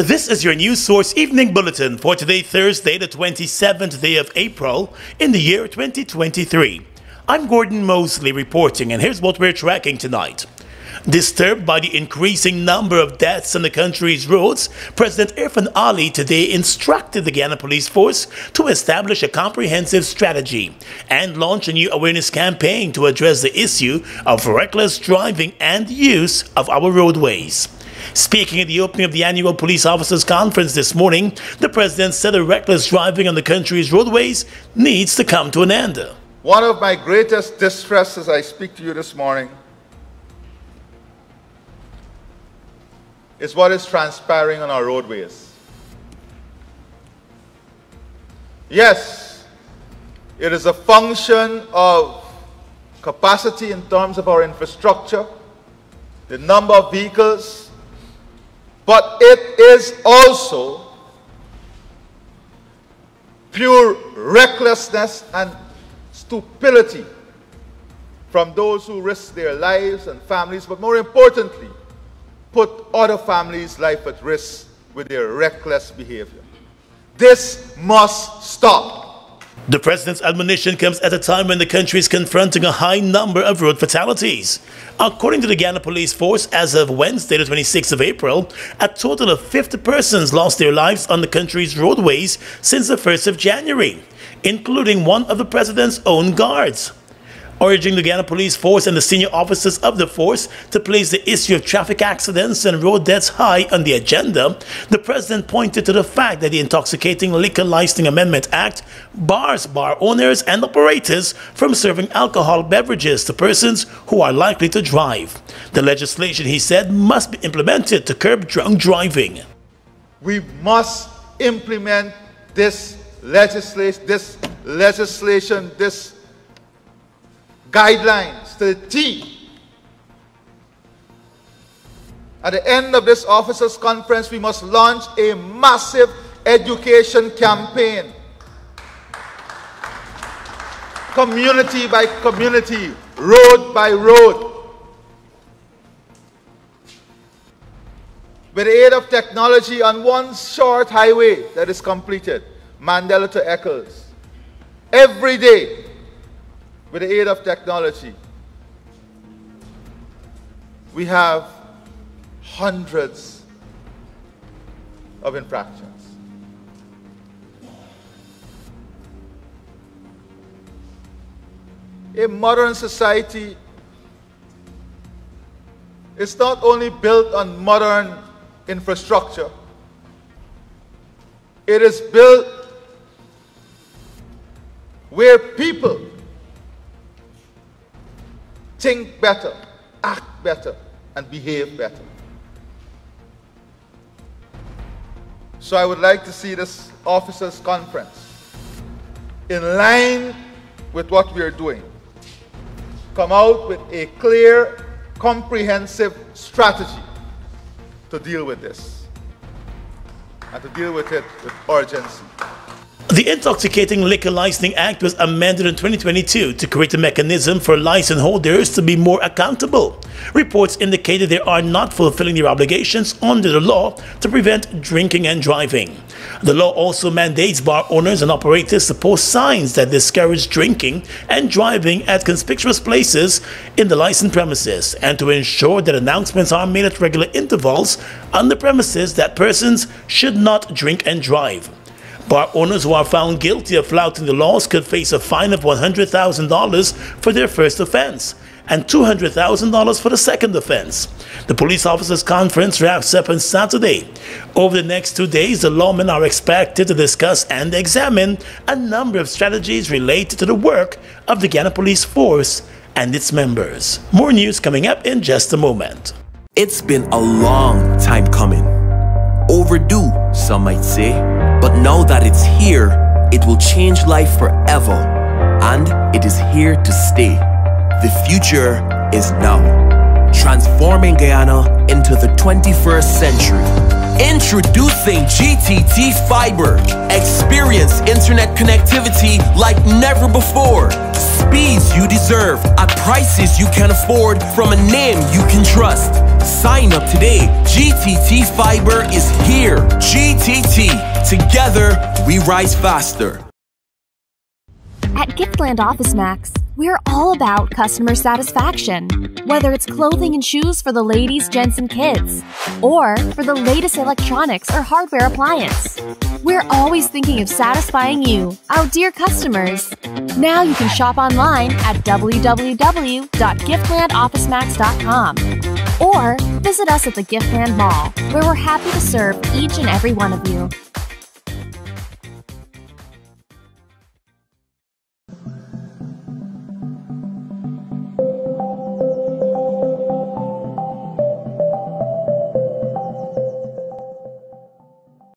This is your News Source Evening Bulletin for today, Thursday, the 27th day of April in the year 2023. I'm Gordon Mosley reporting, and here's what we're tracking tonight. Disturbed by the increasing number of deaths on the country's roads, President Irfan Ali today instructed the Guyana Police Force to establish a comprehensive strategy and launch a new awareness campaign to address the issue of reckless driving and use of our roadways. Speaking at the opening of the annual Police Officers Conference this morning, the President said the reckless driving on the country's roadways needs to come to an end. One of my greatest distress as I speak to you this morning is what is transpiring on our roadways. Yes, it is a function of capacity in terms of our infrastructure, the number of vehicles, but it is also pure recklessness and stupidity from those who risk their lives and families, but more importantly, put other families' life at risk with their reckless behavior. This must stop. The President's admonition comes at a time when the country is confronting a high number of road fatalities. According to the Guyana Police Force, as of Wednesday, the 26th of April, a total of 50 persons lost their lives on the country's roadways since the 1st of January, including one of the President's own guards. Urging the Guyana Police Force and the senior officers of the force to place the issue of traffic accidents and road deaths high on the agenda, the President pointed to the fact that the Intoxicating Liquor Licensing Amendment Act bars bar owners and operators from serving alcohol beverages to persons who are likely to drive. The legislation, he said, must be implemented to curb drunk driving. We must implement this legislation, this guidelines to the T. At the end of this officers' conference, we must launch a massive education campaign. Community by community, road by road. With the aid of technology, on one short highway that is completed, Mandela to Eccles, every day, with the aid of technology, we have hundreds of infractions. A modern society is not only built on modern infrastructure, it is built where people think better, act better, and behave better. So I would like to see this officers' conference in line with what we are doing. Come out with a clear, comprehensive strategy to deal with this, and to deal with it with urgency. The Intoxicating Liquor Licensing Act was amended in 2022 to create a mechanism for license holders to be more accountable. Reports indicated they are not fulfilling their obligations under the law to prevent drinking and driving. The law also mandates bar owners and operators to post signs that discourage drinking and driving at conspicuous places in the licensed premises, and to ensure that announcements are made at regular intervals on the premises that persons should not drink and drive. Bar owners who are found guilty of flouting the laws could face a fine of $100,000 for their first offense and $200,000 for the second offense. The Police Officers Conference wraps up on Saturday. Over the next 2 days, the lawmen are expected to discuss and examine a number of strategies related to the work of the Guyana Police Force and its members. More news coming up in just a moment. It's been a long time coming. Overdue, some might say. But now that it's here, it will change life forever. And it is here to stay. The future is now. Transforming Guyana into the 21st century. Introducing GTT Fiber. Experience internet connectivity like never before. Speeds you deserve at prices you can afford from a name you can trust. Sign up today. GTT Fiber is here. GTT. Together, we rise faster. At Giftland Office Max, we're all about customer satisfaction. Whether it's clothing and shoes for the ladies, gents, and kids, or for the latest electronics or hardware appliance, we're always thinking of satisfying you, our dear customers. Now you can shop online at www.giftlandofficemax.com or visit us at the Giftland Mall, where we're happy to serve each and every one of you.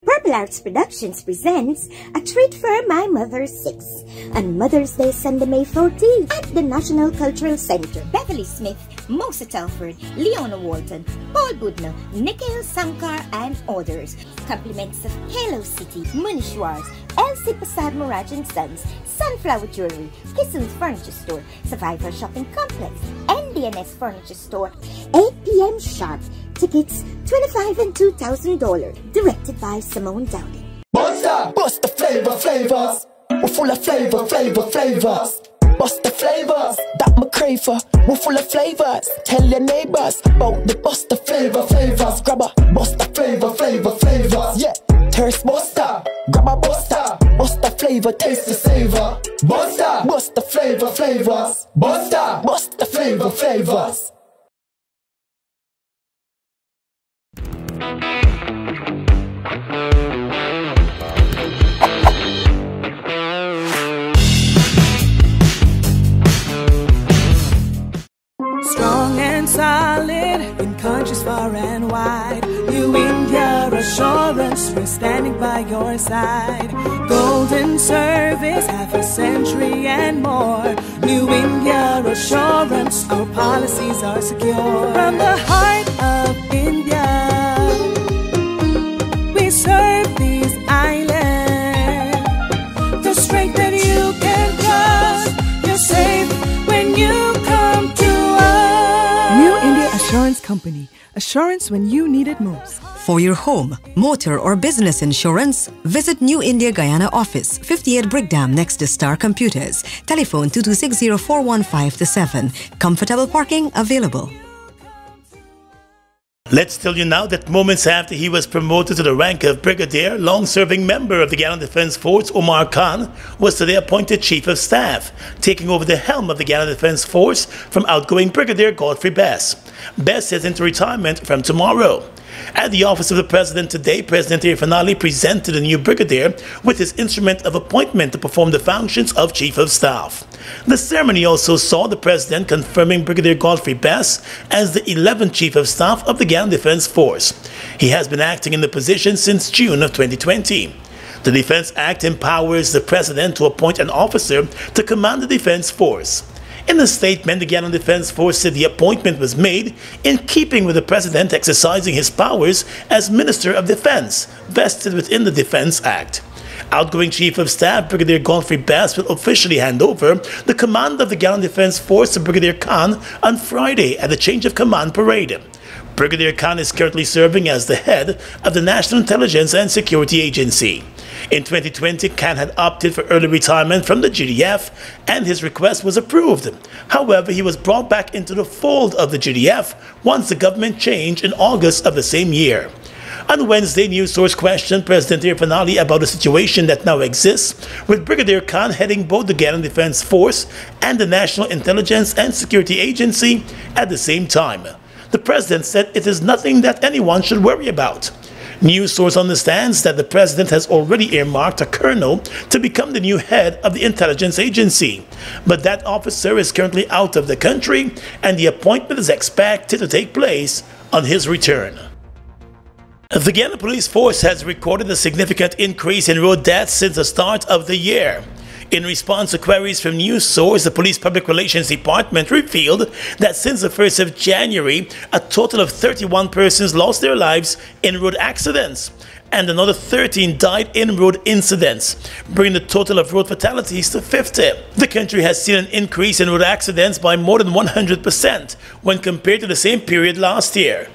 Purple Arts Productions presents A Treat for My Mother's 6 on Mother's Day, Sunday, May 14th at the National Cultural Center. Beverly Smith, Mosa Telford, Leona Walton, Paul Budna, Nikhil Sankar, and others. Compliments of Hello City, Munishwars, Elsie Pasad Muraj and Sons, Sunflower Jewelry, Kissen's Furniture Store, Survivor Shopping Complex, NDNS Furniture Store, 8 p.m. sharp. Tickets $25 and $2,000. Directed by Simone Dowdy. Bust the flavors. We're full of flavors. Bust the flavors that me crave for. We're full of flavors. Tell your neighbors about the bust the flavors. Grab a bust the flavors. Yeah, thirst buster. Grab a buster. Bust the flavor, taste the savor. Bust the flavors. Bust the flavors. Strong and solid in countries far and wide. New India Assurance, we're standing by your side. Golden service, half a century and more. New India Assurance, our policies are secure. From the heart of India, we serve these islands. The strength that you can trust, you're safe when you come to us. New India Assurance Company. Assurance when you need it most. For your home, motor or business insurance, visit New India Guyana office, 58 Brickdam next to Star Computers. Telephone 2260-415-7. Comfortable parking available. Let's tell you now that moments after he was promoted to the rank of brigadier, long-serving member of the Guyana Defence Force, Omar Khan, was today appointed Chief of Staff, taking over the helm of the Guyana Defence Force from outgoing Brigadier Godfrey Bess. Bess heads into retirement from tomorrow. At the office of the President today, President Irfanali presented the new brigadier with his instrument of appointment to perform the functions of Chief of Staff. The ceremony also saw the President confirming Brigadier Godfrey Bess as the 11th Chief of Staff of the Guyana Defence Force. He has been acting in the position since June of 2020. The Defence Act empowers the President to appoint an officer to command the Defence Force. In a statement, the Guyana Defence Force said the appointment was made in keeping with the President exercising his powers as Minister of Defence, vested within the Defence Act. Outgoing Chief of Staff Brigadier Godfrey Bess will officially hand over the command of the Guyana Defence Force to Brigadier Khan on Friday at the Change of Command Parade. Brigadier Khan is currently serving as the head of the National Intelligence and Security Agency. In 2020, Khan had opted for early retirement from the GDF and his request was approved. However, he was brought back into the fold of the GDF once the government changed in August of the same year. On Wednesday, News Source questioned President Irfanali about the situation that now exists, with Brigadier Khan heading both the Guyana Defence Force and the National Intelligence and Security Agency at the same time. The President said it is nothing that anyone should worry about. News Source understands that the President has already earmarked a colonel to become the new head of the intelligence agency, but that officer is currently out of the country and the appointment is expected to take place on his return. The Guyana Police Force has recorded a significant increase in road deaths since the start of the year. In response to queries from news source, the Police Public Relations Department revealed that since the 1st of January, a total of 31 persons lost their lives in road accidents, and another 13 died in road incidents, bringing the total of road fatalities to 50. The country has seen an increase in road accidents by more than 100% when compared to the same period last year.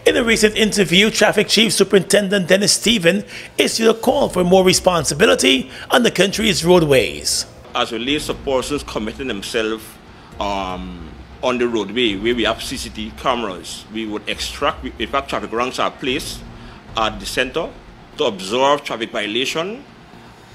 In a recent interview, Traffic Chief Superintendent Dennis Stephen issued a call for more responsibility on the country's roadways. As relates to persons committing themselves on the roadway where we have CCTV cameras, we would extract, in fact, traffic ranks are placed at the center to observe traffic violation,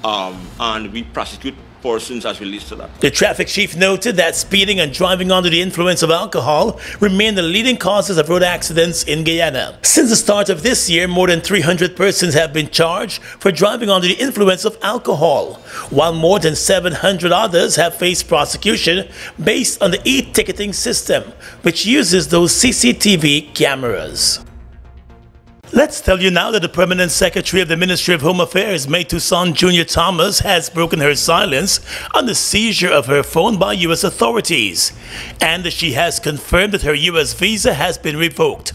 and we prosecute persons as relates to that. The traffic chief noted that speeding and driving under the influence of alcohol remain the leading causes of road accidents in Guyana. Since the start of this year, more than 300 persons have been charged for driving under the influence of alcohol, while more than 700 others have faced prosecution based on the e-ticketing system, which uses those CCTV cameras. Let's tell you now that the Permanent Secretary of the Ministry of Home Affairs, May Toussaint Jr. Thomas, has broken her silence on the seizure of her phone by U.S. authorities, and that she has confirmed that her U.S. visa has been revoked.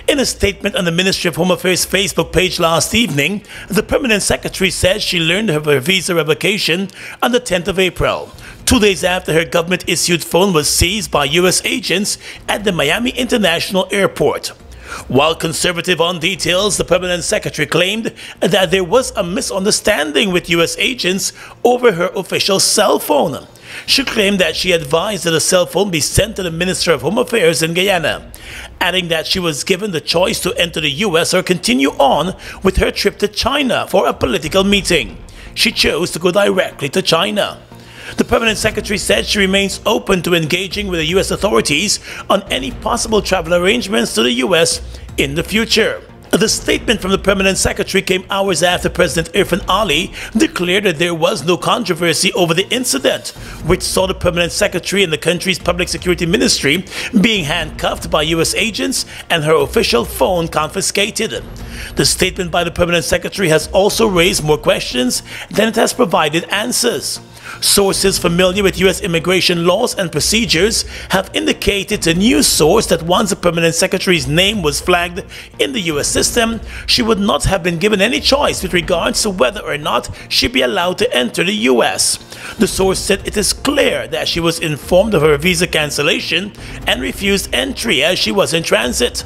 In a statement on the Ministry of Home Affairs Facebook page last evening, the Permanent Secretary said she learned of her visa revocation on the 10th of April, 2 days after her government-issued phone was seized by U.S. agents at the Miami International Airport. While conservative on details, the Permanent Secretary claimed that there was a misunderstanding with U.S. agents over her official cell phone. She claimed that she advised that a cell phone be sent to the Minister of Home Affairs in Guyana, adding that she was given the choice to enter the U.S. or continue on with her trip to China for a political meeting. She chose to go directly to China. The Permanent Secretary said she remains open to engaging with the U.S. authorities on any possible travel arrangements to the U.S. in the future. The statement from the Permanent Secretary came hours after President Irfan Ali declared that there was no controversy over the incident, which saw the Permanent Secretary and the country's Public Security Ministry being handcuffed by U.S. agents and her official phone confiscated. The statement by the Permanent Secretary has also raised more questions than it has provided answers. Sources familiar with U.S. immigration laws and procedures have indicated to news source that once the Permanent Secretary's name was flagged in the U.S. system, she would not have been given any choice with regards to whether or not she'd be allowed to enter the U.S. The source said it is clear that she was informed of her visa cancellation and refused entry as she was in transit.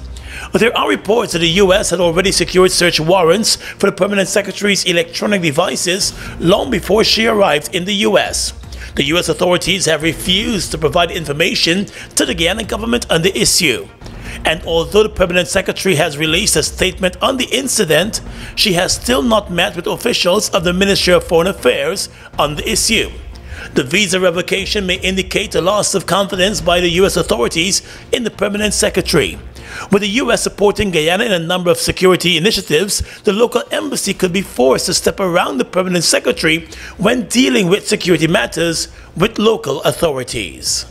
There are reports that the U.S. had already secured search warrants for the Permanent Secretary's electronic devices long before she arrived in the U.S. The U.S. authorities have refused to provide information to the Guyana government on the issue. And although the Permanent Secretary has released a statement on the incident, she has still not met with officials of the Ministry of Foreign Affairs on the issue. The visa revocation may indicate a loss of confidence by the U.S. authorities in the Permanent Secretary. With the U.S. supporting Guyana in a number of security initiatives, the local embassy could be forced to step around the Permanent Secretary when dealing with security matters with local authorities.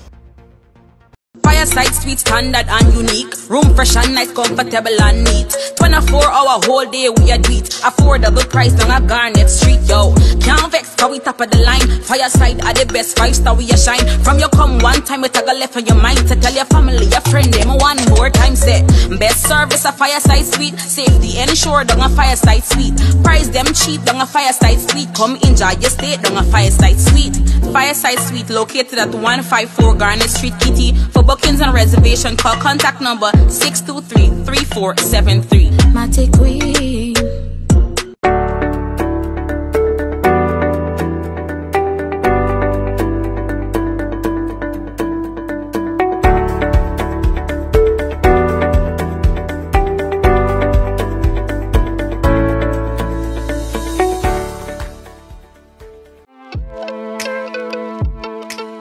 Fireside Suite, standard and unique. Room fresh and nice, comfortable and neat. 24-hour whole day we a do it. Affordable price down a Garnet Street, yo. Can't vex, cause we top of the line. Fireside are the best, 5-star we a shine. From you come one time, we tag a left on your mind. To tell your family, your friend, them one more time say. Best service a Fireside Suite. Safety ensured down a Fireside Suite. Price them cheap down a Fireside Suite. Come enjoy your stay down a Fireside Suite. Fireside Suite located at 154 Garnet Street, Kitty. For bookings and reservation, call contact number 623-3473. Mate Queen.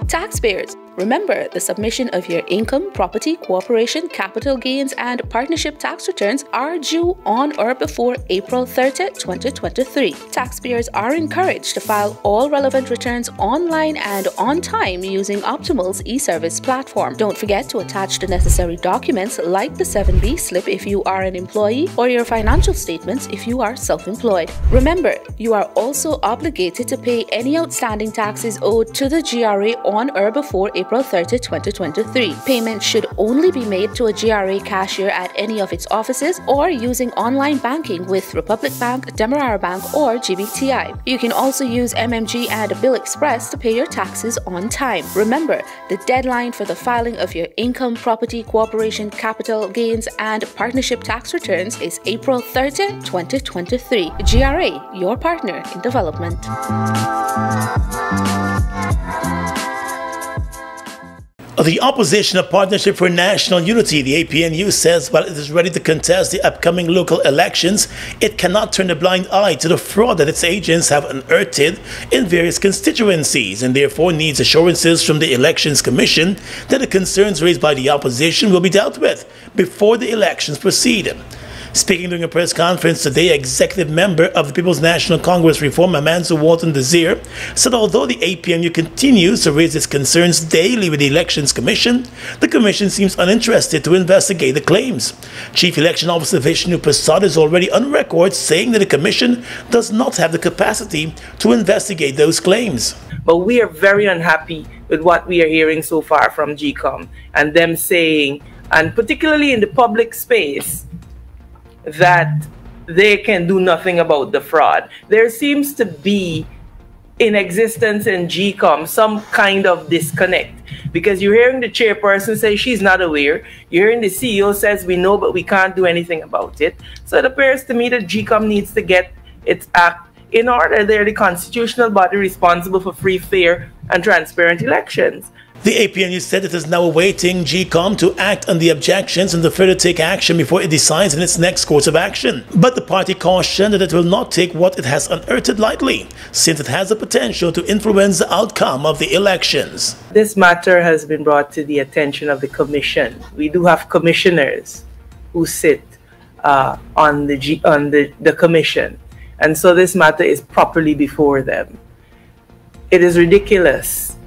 Taxpayers, Remember, the submission of your income, property, corporation, capital gains, and partnership tax returns are due on or before April 30, 2023. Taxpayers are encouraged to file all relevant returns online and on time using Optimal's e-service platform. Don't forget to attach the necessary documents like the 7B slip if you are an employee or your financial statements if you are self-employed. Remember, you are also obligated to pay any outstanding taxes owed to the GRA on or before April 30, 2023. Payment should only be made to a GRA cashier at any of its offices or using online banking with Republic Bank, Demerara Bank, or GBTI. You can also use MMG and Bill Express to pay your taxes on time. Remember, the deadline for the filing of your income, property, corporation, capital gains, and partnership tax returns is April 30, 2023. GRA, your partner in development. The Opposition of Partnership for National Unity, the APNU, says while it is ready to contest the upcoming local elections, it cannot turn a blind eye to the fraud that its agents have unearthed in various constituencies and therefore needs assurances from the Elections Commission that the concerns raised by the opposition will be dealt with before the elections proceed. Speaking during a press conference today, executive member of the People's National Congress Reform, Amanzu Walton Desir, said although the APNU continues to raise its concerns daily with the Elections Commission, the Commission seems uninterested to investigate the claims. Chief Election Officer Vishnu Prasad is already on record saying that the Commission does not have the capacity to investigate those claims. But we are very unhappy with what we are hearing so far from GCOM and them saying, and particularly in the public space, that they can do nothing about the fraud. There seems to be in existence in GCOM some kind of disconnect, because you're hearing the chairperson say she's not aware, you're hearing the CEO says we know but we can't do anything about it. So it appears to me that GCOM needs to get its act in order. They're the constitutional body responsible for free, fair and transparent elections. The APNU said it is now awaiting GCOM to act on the objections and to further take action before it decides on its next course of action. But the party cautioned that it will not take what it has unearthed lightly, since it has the potential to influence the outcome of the elections. This matter has been brought to the attention of the Commission. We do have commissioners who sit on the Commission, and so this matter is properly before them. It is ridiculous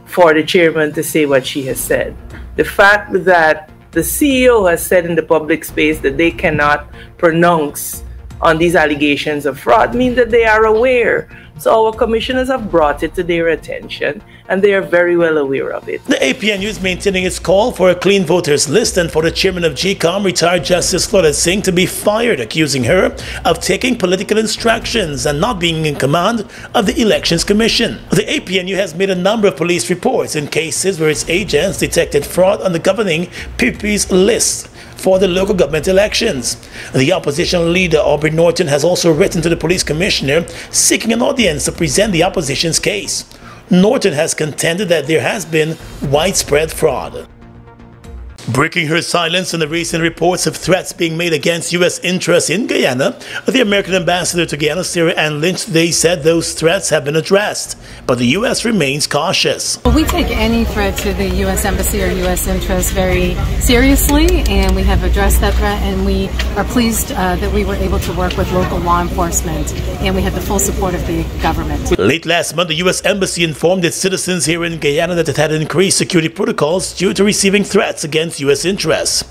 for the chairman to say what she has said. The fact that the CEO has said in the public space that they cannot pronounce on these allegations of fraud means that they are aware. So our commissioners have brought it to their attention and they are very well aware of it. The APNU is maintaining its call for a clean voters list and for the chairman of GCOM, retired Justice Claudette Singh, to be fired, accusing her of taking political instructions and not being in command of the Elections Commission. The APNU has made a number of police reports in cases where its agents detected fraud on the governing PP's list for the local government elections. The opposition leader, Aubrey Norton, has also written to the police commissioner seeking an audience to present the opposition's case. Norton has contended that there has been widespread fraud. Breaking her silence on the recent reports of threats being made against U.S. interests in Guyana, the American ambassador to Guyana, Sarah Ann Lynch, today said those threats have been addressed, but the U.S. remains cautious. Well, we take any threat to the U.S. Embassy or U.S. interests very seriously, and we have addressed that threat, and we are pleased that we were able to work with local law enforcement, and we had the full support of the government. Late last month, the U.S. Embassy informed its citizens here in Guyana that it had increased security protocols due to receiving threats against U.S. interests.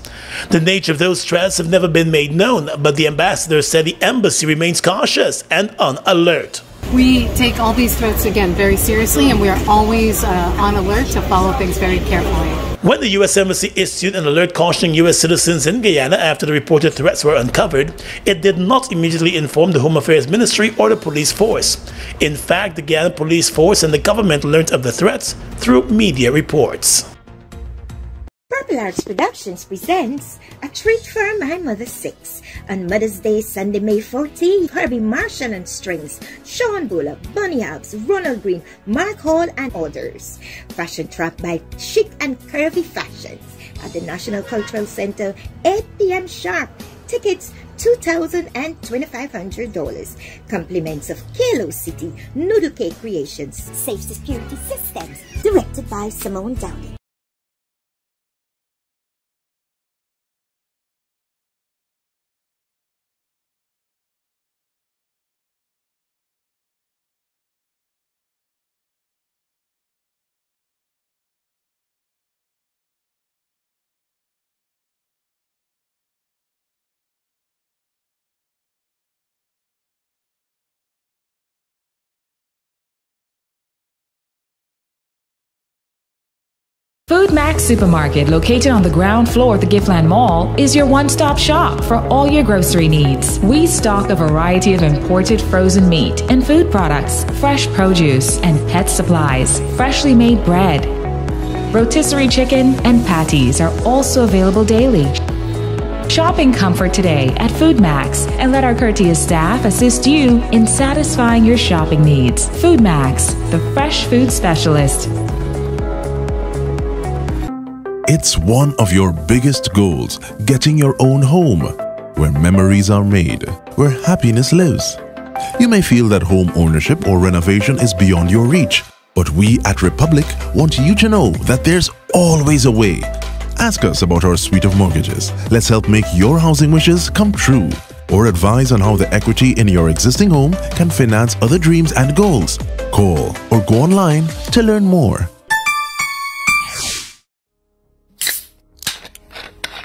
The nature of those threats have never been made known, but the ambassador said the embassy remains cautious and on alert. We take all these threats, again, very seriously, and we are always on alert to follow things very carefully. When the U.S. Embassy issued an alert cautioning U.S. citizens in Guyana after the reported threats were uncovered, it did not immediately inform the Home Affairs Ministry or the police force. In fact, the Guyana police force and the government learned of the threats through media reports. Purple Arts Productions presents A Treat for My Mother 6 on Mother's Day, Sunday, May 14th. Herbie Marshall on strings, Sean Bullock, Bunny Hobbs, Ronald Green, Mark Hall, and others. Fashion track by Chic and Curvy Fashions at the National Cultural Center, 8 p.m. sharp. tickets $2,000 and $2,500. Compliments of Kalo City Noodle Cake Creations. Safe Security Systems. Directed by Simone Downing. Food Max Supermarket, located on the ground floor of the Giftland Mall, is your one-stop shop for all your grocery needs. We stock a variety of imported frozen meat and food products, fresh produce, and pet supplies, freshly made bread. Rotisserie chicken and patties are also available daily. Shop in comfort today at Food Max and let our courteous staff assist you in satisfying your shopping needs. Food Max, the fresh food specialist. It's one of your biggest goals, getting your own home, where memories are made, where happiness lives. You may feel that home ownership or renovation is beyond your reach, but we at Republic want you to know that there's always a way. Ask us about our suite of mortgages. Let's help make your housing wishes come true, or advise on how the equity in your existing home can finance other dreams and goals. Call or go online to learn more.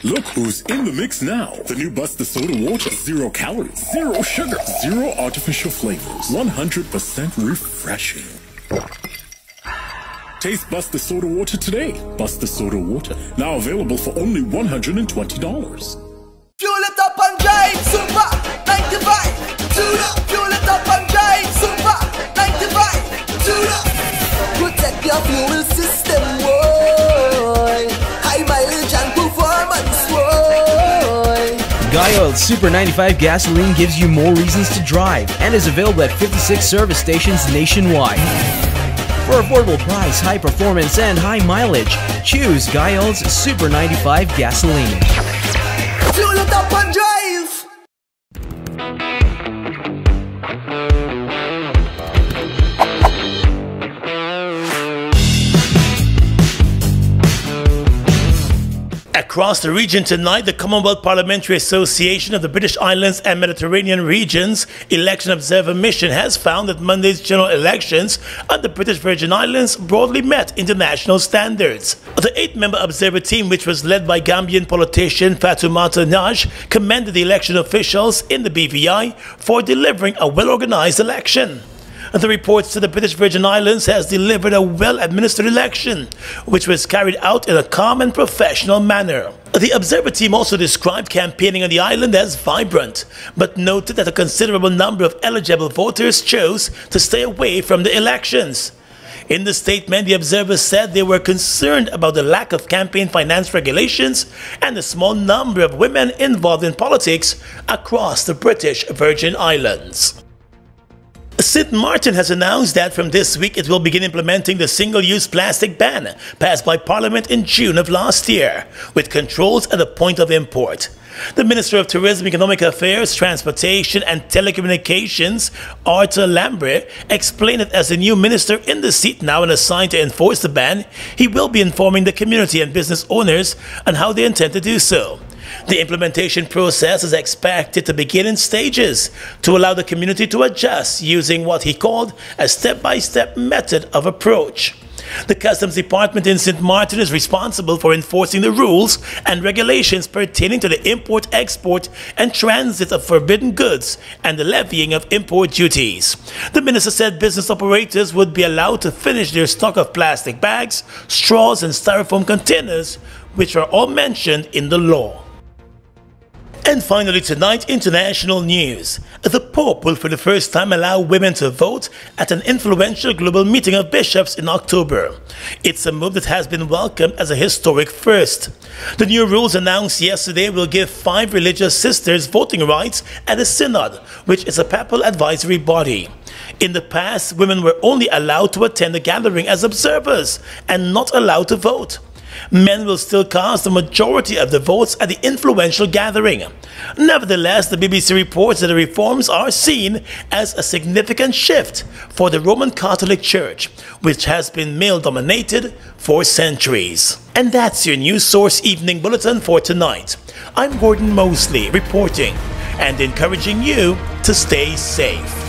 Look who's in the mix now. The new Buster Soda Water. 0 calories, 0 sugar, 0 artificial flavors. 100% refreshing. Taste Buster Soda Water today. Buster Soda Water. Now available for only $120. Fuel it up and drive, Super 95. Tune up. Fuel it up and drive, Super 95. Tune up. Protect your fuel system, boy. High mileage and performance, boy. Guy Super 95 gasoline gives you more reasons to drive and is available at 56 service stations nationwide. For affordable price, high performance, and high mileage, choose Guy Super 95 gasoline. Fuel it up and drive. Across the region tonight, the Commonwealth Parliamentary Association of the British Islands and Mediterranean Regions Election Observer Mission has found that Monday's general elections at the British Virgin Islands broadly met international standards. The 8-member observer team, which was led by Gambian politician Fatoumata Nagy, commended the election officials in the BVI for delivering a well-organized election. The reports to the British Virgin Islands has delivered a well-administered election, which was carried out in a calm and professional manner. The observer team also described campaigning on the island as vibrant, but noted that a considerable number of eligible voters chose to stay away from the elections. In the statement, the observers said they were concerned about the lack of campaign finance regulations and the small number of women involved in politics across the British Virgin Islands. St. Martin has announced that from this week it will begin implementing the single-use plastic ban passed by Parliament in June of last year, with controls at the point of import. The Minister of Tourism, Economic Affairs, Transportation and Telecommunications, Arthur Lambre, explained that as the new minister in the seat now and assigned to enforce the ban, he will be informing the community and business owners on how they intend to do so. The implementation process is expected to begin in stages to allow the community to adjust using what he called a step-by-step method of approach. The Customs Department in St. Martin is responsible for enforcing the rules and regulations pertaining to the import, export, and transit of forbidden goods and the levying of import duties. The minister said business operators would be allowed to finish their stock of plastic bags, straws, and styrofoam containers, which are all mentioned in the law. And finally tonight, international news. The Pope will for the first time allow women to vote at an influential global meeting of bishops in October. It's a move that has been welcomed as a historic first. The new rules announced yesterday will give 5 religious sisters voting rights at a synod, which is a papal advisory body. In the past, women were only allowed to attend the gathering as observers and not allowed to vote. Men will still cast the majority of the votes at the influential gathering. Nevertheless, the BBC reports that the reforms are seen as a significant shift for the Roman Catholic Church, which has been male-dominated for centuries. And that's your News Source Evening Bulletin for tonight. I'm Gordon Mosley reporting and encouraging you to stay safe.